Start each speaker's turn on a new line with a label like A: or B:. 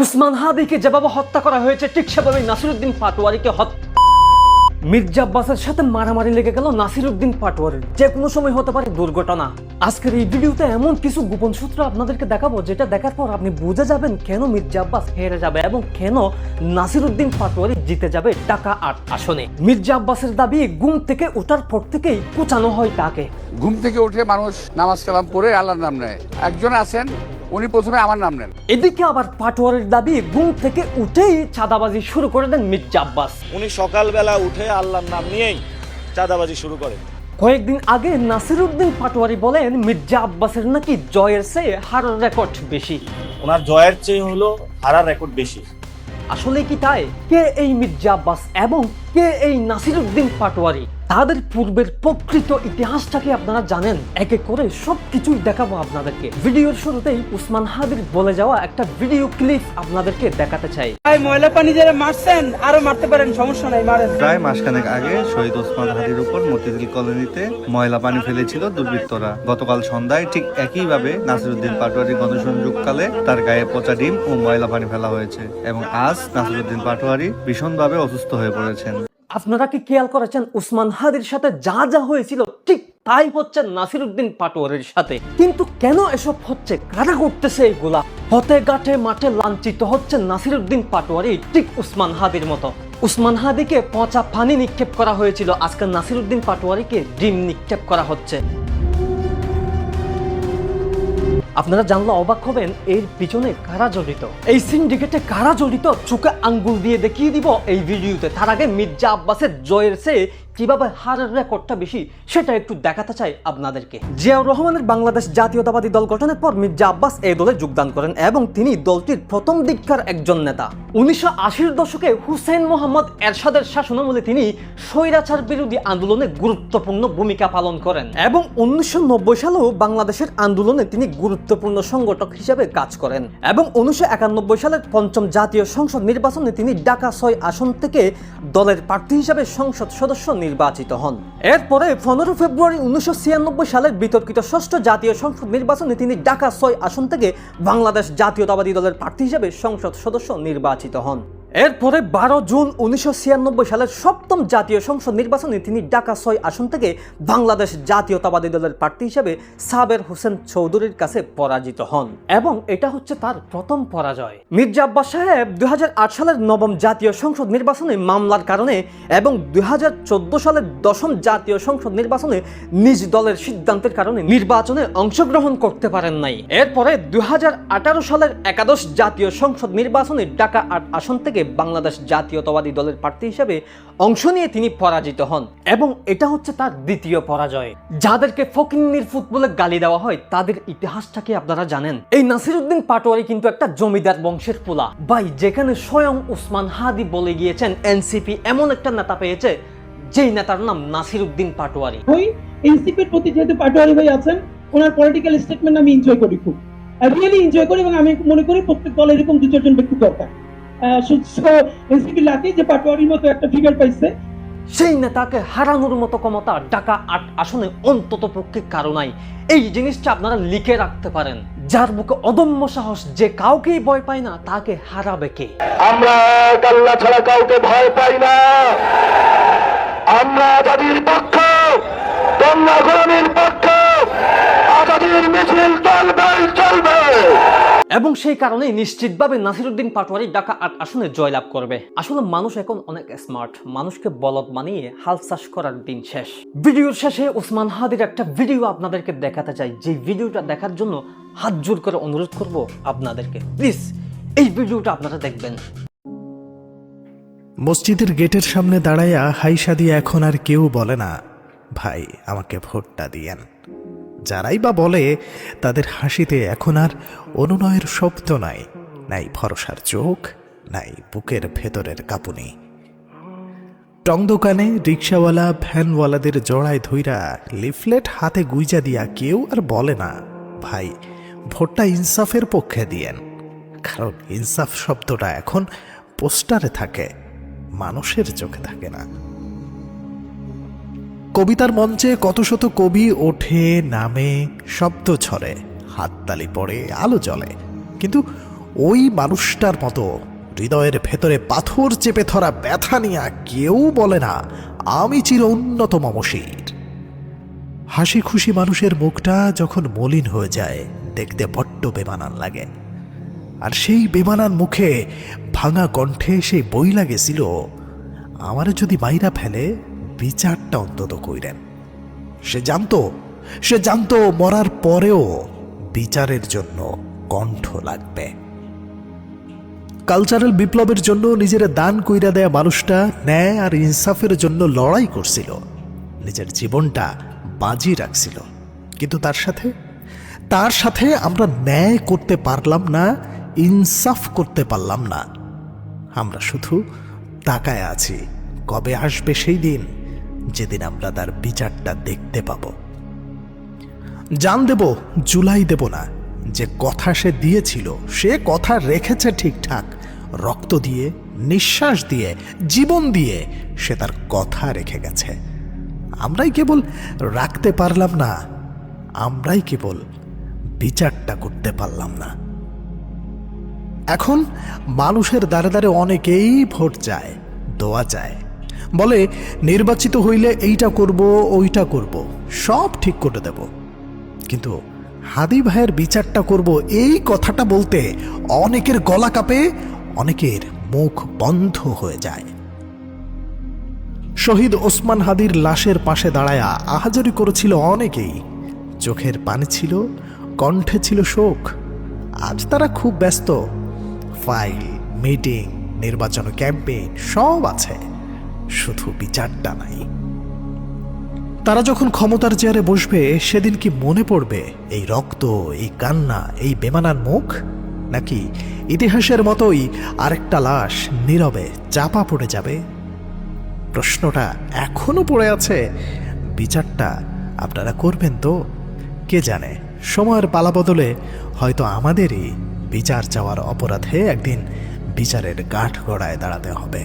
A: উসমান হাদিকে যেভাবে হত্যা করা হয়েছে ঠিক সেভাবে নাসিরউদ্দিন পাটোয়ারিকে মির্জা আব্বাসের সাথে মারামারি লেগে গেল নাসিরউদ্দিন পাটোয়ারির। যে কোনো সময় হতে পারে দুর্ঘটনা। আজকের এই ভিডিওতে এমন কিছু গোপন সূত্র আপনাদেরকে দেখাবো যেটা দেখার পর আপনি বুঝে যাবেন কেন মির্জা আব্বাস হেরে যাবে এবং কেন নাসিরউদ্দিন পাটোয়ারি জিতে যাবে ঢাকা ৮ আসনে। মির্জা আব্বাসের দাবি ঘুম থেকে ওঠার পর থেকেই কুচানো হয় তাকে।
B: ঘুম থেকে উঠে মানুষ নামাজ কালাম পড়ে আল্লাহর নাম নেয়। একজন আছেন উনি প্রথমে আমার নাম নেন।
A: এদিকে আবার পাটোয়ারির দাবি ঘুম থেকে উঠেই চাঁদাবাজি শুরু করে দেন মির্জা আব্বাস।
C: উনি সকালবেলা উঠে আল্লাহর নাম নিয়েই চাঁদাবাজি শুরু করেন।
A: কয়েকদিন আগে নাসিরউদ্দিন পাটোয়ারি বলেন মির্জা আব্বাসের নাকি জয়ের চেয়ে হারার রেকর্ড বেশি।
C: ওনার জয়ের চেয়ে হলো হারার রেকর্ড বেশি।
A: আসলে কি তাই? কে এই মির্জা আব্বাস এবং কে এই নাসিরউদ্দিন পাটোয়ারি? তাদের পূর্বের প্রকৃত ইতিহাসটাকে আপনারা জানেন? একে করে সবকিছুই দেখাবো আপনাদেরকে। ভিডিওর শুরুতেই উসমান হাদির বলে যাওয়া একটা ভিডিও ক্লিপ আপনাদেরকে দেখাতে চাই।
D: ময়লা পানি যারা মারছেন আরো মারতে পারেন, সমস্যা নাই, মারেন।
E: প্রায় মাসখানেক আগে শহীদ ওসমান হাদির উপর মতিঝিল কলোনিতে ময়লা পানি ফেলেছিল দুর্বৃত্তরা। গতকাল সন্ধ্যায় ঠিক একইভাবে নাসিরউদ্দিন পাটোয়ারি গণসংযোগকালে তার গায়ে পচা ডিম ও ময়লা পানি ফেলা হয়েছে এবং আজ নাসিরউদ্দিন পাটোয়ারি ভীষণভাবে অসুস্থ হয়ে পড়েছেন।
A: আপনারা কি খেয়াল করেছেন উসমান হাদির সাথে যা যা হয়েছিল ঠিক তাই হচ্ছে নাসিরউদ্দিন পাটোয়ারির সাথে? কিন্তু কেন এসব হচ্ছে? কারা করতেছে এগুলা? হতে গাঠে মাঠে লাঞ্ছিত হচ্ছে নাসিরউদ্দিন পাটোয়ারি ঠিক উসমান হাদির মতো। উসমান হাদিকে পচা পানি নিক্ষেপ করা হয়েছিল, আজকে নাসিরউদ্দিন পাটোয়ারিকে ডিম নিক্ষেপ করা হচ্ছে। আপনারা জানলে অবাক হবেন এর পিছনে কারা জড়িত, এই সিন্ডিকেটে কারা জড়িত চোখে আঙ্গুল দিয়ে দেখিয়ে দিব এই ভিডিওতে। তার আগে মির্জা আব্বাসের জয়ের চেয়ে কিভাবে হারের রেকর্ডটা বেশি সেটা একটু দেখাতে চাই আপনাদেরকে। জিয়াউর রহমানের বাংলাদেশ জাতীয়তাবাদী দল গঠনের পর মির্জা আব্বাস এই দলে যোগদান করেন এবং তিনি দলটির প্রথম দিককার একজন নেতা। 1980-র দশকে হুসেইন মোহাম্মদ এরশাদের শাসনামলে তিনি স্বৈরাচার বিরোধী আন্দোলনে গুরুত্বপূর্ণ ভূমিকা পালন করেন এবং 1990 সালেও বাংলাদেশের আন্দোলনে তিনি গুরুত্বপূর্ণ সংগঠক হিসেবে কাজ করেন এবং 1991 সালের পঞ্চম জাতীয় সংসদ নির্বাচনে তিনি ঢাকা ৬ আসন থেকে দলের প্রার্থী হিসেবে সংসদ সদস্য নির্বাচিত হন। এরপরে 15 ফেব্রুয়ারি 1996 সালের বিতর্কিত ষষ্ঠ জাতীয় সংসদ নির্বাচনে তিনি ঢাকা ৬ আসন থেকে বাংলাদেশ জাতীয়তাবাদী দলের প্রার্থী হিসেবে সংসদ সদস্য নির্বাচিত হন। এরপরে 12 জুন 1996 সালের সপ্তম জাতীয় সংসদ নির্বাচনে তিনি ঢাকা ৬ আসন থেকে বাংলাদেশ জাতীয়তাবাদী দলের প্রার্থী হিসেবে সাবের হোসেন চৌধুরীর কাছে পরাজিত হন এবং এটা হচ্ছে তার প্রথম পরাজয়। মির্জা আব্বাস সাহেব 2008 সালের নবম জাতীয় সংসদ নির্বাচনে মামলার কারণে এবং 2014 সালের দশম জাতীয় সংসদ নির্বাচনে নিজ দলের সিদ্ধান্তের কারণে নির্বাচনে অংশগ্রহণ করতে পারেন নাই। এরপরে 2018 সালের একাদশ জাতীয় সংসদ নির্বাচনে ঢাকা ৮ আসন থেকে বাংলাদেশ জাতীয়তাবাদী দলের প্রার্থী হিসেবে অংশ নিয়ে তিনি পরাজিত হন এবং এটা হচ্ছে তার দ্বিতীয় পরাজয়। যাদেরকে ফকিন্নির ফুটবলে গালি দেওয়া হয় তাদের ইতিহাসটাকে আপনারা জানেন? এই নাসিরউদ্দিন পাটোয়ারি কিন্তু একটা জমিদার বংশের পোলা ভাই, যেখানে স্বয়ং উসমান হাদি বলে গিয়েছেন এনসিপি এমন একটা নেতা পেয়েছে যেই নেতার নাম নাসিরউদ্দিন পাটোয়ারি।
D: ওই এনসিপির প্রতি যেহেতু পাটোয়ারি ভাই আছেন, ওনার পলিটিক্যাল স্টেটমেন্ট আমি এনজয় করি, খুব রিয়েলি এনজয় করি এবং আমি মনে করি প্রত্যেক দলে এরকম 2-4 জন ব্যক্তি দরকার। এনসিপি লাকি যে পাটোয়ারির মতো একটা ফিগার পাইছে।
A: সেই নেতাকে হারানোর মতো ক্ষমতা ঢাকা ৮ আসনে অন্তত পক্ষে কারো নাই। এই জিনিসটা আপনারা লিখে রাখতে পারেন। যার বুকে অদম্য সাহস, যে কাউকেই ভয় পায় না, তাকে হারাবে কে?
F: আমরা আল্লাহ ছাড়া কাউকে ভয় পাই না। আমরা আজাদির পক্ষ, দঙ্গা গোলামীর পক্ষ। আজাদির মিছিল চলবে চলবে।
A: এবং সেই কারণেই নিশ্চিতভাবে নাসিরউদ্দিন পাটোয়ারি ঢাকা ৮ আসনে জয়লাভ করবে। আসলে মানুষ এখন অনেক স্মার্ট, মানুষকে বলদ বানিয়ে হাল চাষ করার দিন শেষ। ভিডিওর শেষে উসমান হাদির একটা ভিডিও আপনাদেরকে দেখাতে চাই, যে ভিডিওটা দেখার জন্য হাত জোর করে অনুরোধ করব আপনাদেরকে, প্লিজ এই ভিডিওটা আপনারা দেখবেন।
G: মসজিদের গেটের সামনে দাঁড়াইয়া হাইসা দিয়ে এখন আর কেউ বলে না ভাই আমাকে ভোটটা দিয়েন। যারাই বা বলে তাদের হাসিতে এখন আর অনুনয়ের শব্দ নাই, নাই ভরসার চোখ, নাই বুকের ভেতরের কাঁপুনি। টং দোকানে রিক্সাওয়ালা ভ্যানওয়ালাদের জড়ায় ধইরা লিফলেট হাতে গুইজা দিয়া কেউ আর বলে না ভাই ভোটটা ইনসাফের পক্ষে দিয়েন। কারণ ইনসাফ শব্দটা এখন পোস্টারে থাকে, মানুষের চোখে থাকে না। কবিতার মঞ্চে কত শত কবি ওঠে নামে, শব্দ ছড়ে, হাততালি পড়ে, আলো জ্বলে, কিন্তু ওই মানুষটার মতো হৃদয়ের ভেতরে পাথর চেপে ধরা ব্যথা নিয়ে কেউ বলে না আমি চির উন্নত মমশির। হাসি খুশি মানুষের মুখটা যখন মলিন হয়ে যায় দেখতে বড্ড বেমানান লাগে। আর সেই বেমানান মুখে ভাঙা কণ্ঠে সেই বই লাগেছিল, আমারে যদি মাইরা ফেলে বিচারটা অন্তত কইরেন। সে জানতো মরার পরেও বিচারের জন্য কণ্ঠ লাগবে। কালচারাল বিপ্লবের জন্য নিজের দান কইরা দেয়া মানুষটা ন্যায় আর ইনসাফের জন্য লড়াই করছিল, নিজের জীবনটা বাজি রাখছিল। কিন্তু তার সাথে আমরা ন্যায় করতে পারলাম না, ইনসাফ করতে পারলাম না। আমরা শুধু তাকায় আছি কবে আসবে সেই দিন যেদিন আমরা তার বিচারটা দেখতে পাব। জান দেব, জুলাই দেব না। যে কথা সে দিয়েছিল সে কথা রেখেছে ঠিকঠাক। রক্ত দিয়ে, নিঃশ্বাস দিয়ে, জীবন দিয়ে সে তার কথা রেখে গেছে। আমরাই কেবল রাখতে পারলাম না, আমরাই কেবল বিচারটা করতে পারলাম না। এখন মানুষের দ্বারে দ্বারে অনেকেই ভোট চায়, দোয়া চায়, বলে নির্বাচিত হইলে এইটা করব, ওইটা করব, সব ঠিক করে দেব। কিন্তু হাদি ভাইয়ের বিচারটা করব এই কথাটা বলতে অনেকের গলা কাঁপে, অনেকের মুখ বন্ধ হয়ে যায়। শহীদ ওসমান হাদির লাশের পাশে দাঁড়ায়া আহাজারি করেছিল অনেকেই। চোখের পানি ছিল, কণ্ঠে ছিল শোক। আজ তারা খুব ব্যস্ত, ফাইল, মিটিং, নির্বাচন ক্যাম্পেইন সব আছে, শুধু বিচারটা নাই। তারা যখন ক্ষমতার চেয়ারে বসবে সেদিন কি মনে পড়বে এই রক্ত, এই কান্না, এই বেমানান মুখ? নাকি ইতিহাসের মতোই আরেকটা লাশ নীরবে চাপা পড়ে যাবে? প্রশ্নটা এখনো পড়ে আছে। বিচারটা আপনারা করবেন তো? কে জানে, সময়ের পালা বদলে হয়তো আমাদেরই বিচার চাওয়ার অপরাধে একদিন বিচারের কাঠগড়ায় দাঁড়াতে হবে।